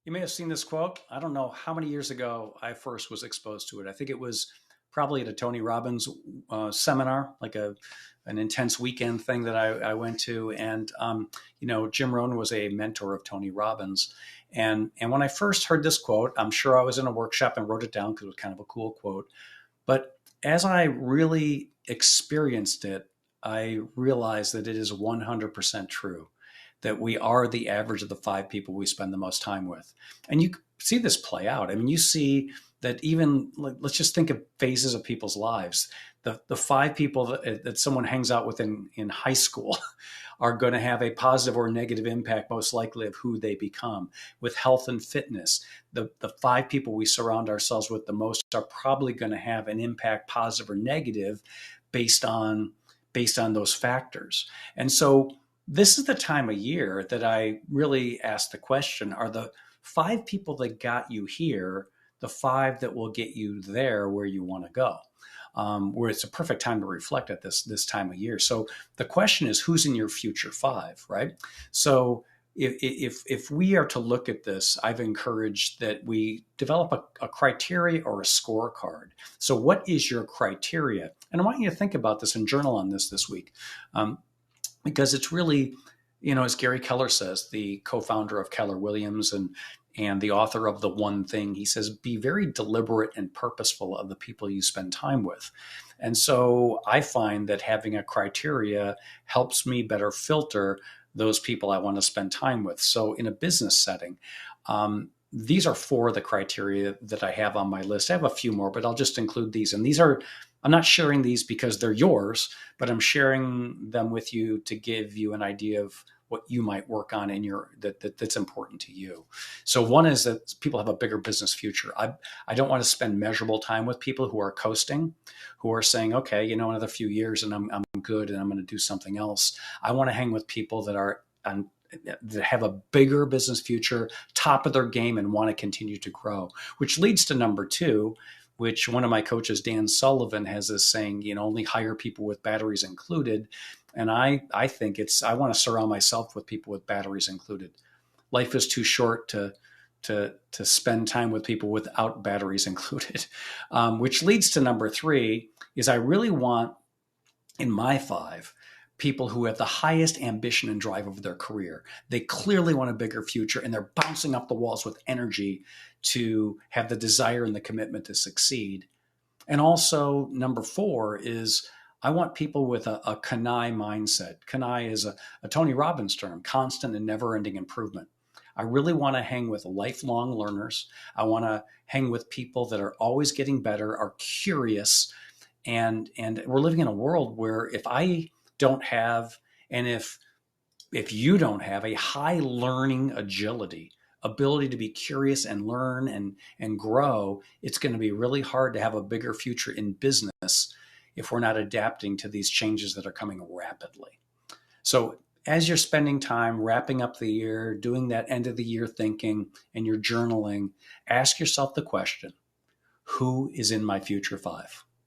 You may have seen this quote. I don't know how many years ago I first was exposed to it. I think it was probably at a Tony Robbins seminar, like an intense weekend thing that I went to. And, Jim Rohn was a mentor of Tony Robbins. And when I first heard this quote, I'm sure I was in a workshop and wrote it down because it was kind of a cool quote. But as I really experienced it, I realized that it is 100% true that we are the average of the five people we spend the most time with. And you see this play out. I mean, you see that even, let's just think of phases of people's lives. The five people that someone hangs out with in high school are going to have a positive or negative impact, most likely, of who they become. With health and fitness, the five people we surround ourselves with the most are probably going to have an impact, positive or negative, based on those factors. And so this is the time of year that I really ask the question, are the five people that got you here the five that will get you there where you want to go? Where it's a perfect time to reflect at this time of year. So the question is, who's in your future five, right? So if we are to look at this, I've encouraged that we develop a criteria or a scorecard. So what is your criteria? And I want you to think about this and journal on this week. Because it's really, as Gary Keller says, the co-founder of Keller Williams and the author of The One Thing, he says, be very deliberate and purposeful of the people you spend time with. And so I find that having a criteria helps me better filter those people I want to spend time with. So in a business setting, these are four of the criteria that I have on my list. I have a few more, but I'll just include these. And I'm not sharing these because they're yours, but I'm sharing them with you to give you an idea of what you might work on in that's important to you. So one is that people have a bigger business future. I don't want to spend measurable time with people who are coasting, who are saying, okay, another few years and I'm good and I'm going to do something else. I want to hang with people that have a bigger business future, top of their game, and want to continue to grow, which leads to number two, which one of my coaches, Dan Sullivan, has this saying, only hire people with batteries included. And I think I want to surround myself with people with batteries included. Life is too short to spend time with people without batteries included, which leads to number three is I really want in my five people who have the highest ambition and drive of their career. They clearly want a bigger future and they're bouncing up the walls with energy to have the desire and the commitment to succeed. And also number four is I want people with a Kanai mindset. Kanai is a Tony Robbins term, constant and never-ending improvement. I really want to hang with lifelong learners. I want to hang with people that are always getting better, are curious, and we're living in a world where if I don't have, and if you don't have a high learning agility, ability to be curious and learn and grow, it's going to be really hard to have a bigger future in business if we're not adapting to these changes that are coming rapidly. So as you're spending time wrapping up the year, doing that end of the year thinking, and you're journaling, ask yourself the question, who is in my future five?